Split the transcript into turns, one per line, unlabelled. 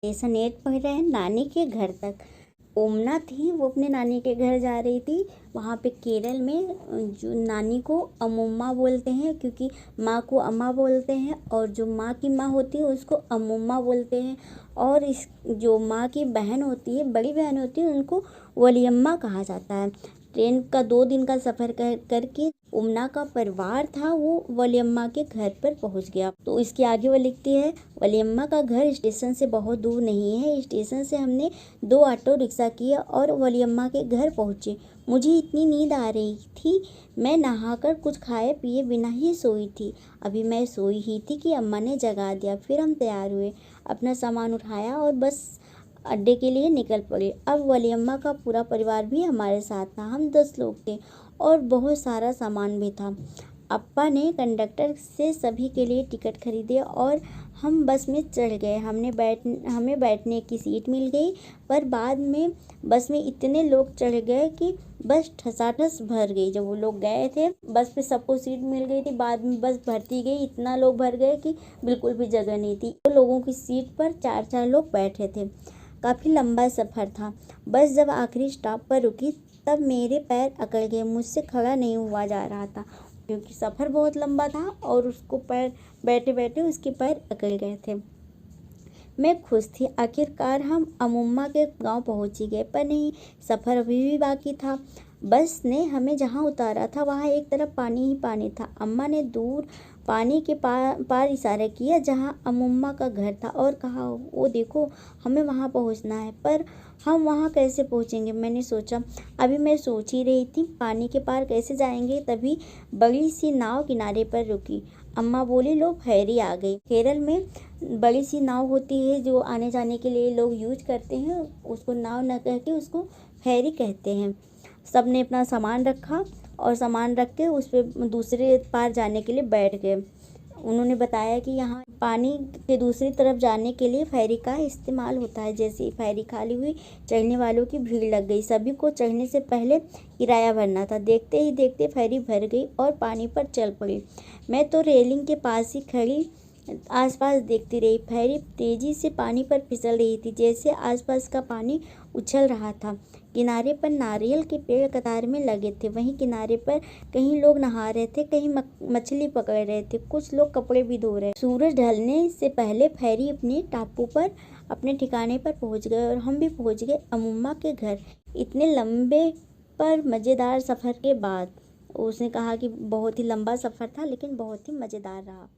Lesson 8 पढ़ रहे हैं नानी के घर तक। ओमना थी, वो अपने नानी के घर जा रही थी। वहाँ पे केरल में जो नानी को अमुम्मा बोलते हैं, क्योंकि माँ को अम्मा बोलते हैं, और जो माँ की माँ होती है उसको अमुम्मा बोलते हैं। और इस जो माँ की बहन होती है, बड़ी बहन होती है, उनको वलियम्मा कहा जाता है। ट्रेन का 2 दिन का सफ़र करके उमना का परिवार था वो वलियम्मा के घर पर पहुंच गया। तो इसके आगे वो लिखती है, वलियम्मा का घर स्टेशन से बहुत दूर नहीं है। स्टेशन से हमने 2 ऑटो रिक्शा किए और वलियम्मा के घर पहुंचे। मुझे इतनी नींद आ रही थी, मैं नहाकर कुछ खाए पिए बिना ही सोई थी। अभी मैं सोई ही थी कि अम्मा ने जगा दिया। फिर हम तैयार हुए, अपना सामान उठाया और बस अड्डे के लिए निकल पड़े। अब वलियम्मा का पूरा परिवार भी हमारे साथ था। हम 10 लोग थे और बहुत सारा सामान भी था। अप्पा ने कंडक्टर से सभी के लिए टिकट खरीदे और हम बस में चढ़ गए। हमें बैठने की सीट मिल गई, पर बाद में बस में इतने लोग चढ़ गए कि बस ठसाठस भर गई। जब वो लोग गए थे बस पे सबको सीट मिल गई थी, बाद में बस भरती गई, इतना लोग भर गए कि बिल्कुल भी जगह नहीं थी। तो लोगों की सीट पर 4-4 लोग बैठे थे। काफ़ी लंबा सफ़र था। बस जब आखिरी स्टॉप पर रुकी तब मेरे पैर अकड़ गए। मुझसे खड़ा नहीं हुआ जा रहा था, क्योंकि सफ़र बहुत लंबा था और उसको पैर बैठे बैठे उसके पैर अकड़ गए थे। मैं खुश थी, आखिरकार हम अमुम्मा के गांव पहुंच ही गए। पर नहीं, सफ़र अभी भी बाकी था। बस ने हमें जहां उतारा था वहां एक तरफ पानी ही पानी था। अम्मा ने दूर पानी के पार इशारा किया जहां अमुम्मा का घर था और कहा, वो देखो, हमें वहां पहुंचना है। पर हम वहां कैसे पहुंचेंगे, मैंने सोचा। अभी मैं सोच ही रही थी पानी के पार कैसे जाएंगे, तभी बड़ी सी नाव किनारे पर रुकी। अम्मा बोली, लो फेरी आ गई। केरल में बड़ी सी नाव होती है जो आने जाने के लिए लोग यूज करते हैं, उसको नाव न कह के उसको फेरी कहते हैं। सब ने अपना सामान रखा और सामान रख के उस पर दूसरे पार जाने के लिए बैठ गए। उन्होंने बताया कि यहाँ पानी के दूसरी तरफ जाने के लिए फेरी का इस्तेमाल होता है। जैसे ही फेरी खाली हुई, चढ़ने वालों की भीड़ लग गई। सभी को चढ़ने से पहले किराया भरना था। देखते ही देखते फेरी भर गई और पानी पर चल पड़ी। मैं तो रेलिंग के पास ही खड़ी आसपास देखती रही। फेरी तेजी से पानी पर फिसल रही थी, जैसे आसपास का पानी उछल रहा था। किनारे पर नारियल के पेड़ कतार में लगे थे। वहीं किनारे पर कहीं लोग नहा रहे थे, कहीं मछली पकड़ रहे थे, कुछ लोग कपड़े भी धो रहे। सूरज ढलने से पहले फेरी अपने टापू पर अपने ठिकाने पर पहुंच गए और हम भी पहुंच गए अमुम्मा के घर। इतने लंबे पर मज़ेदार सफ़र के बाद उसने कहा कि बहुत ही लंबा सफ़र था, लेकिन बहुत ही मज़ेदार रहा।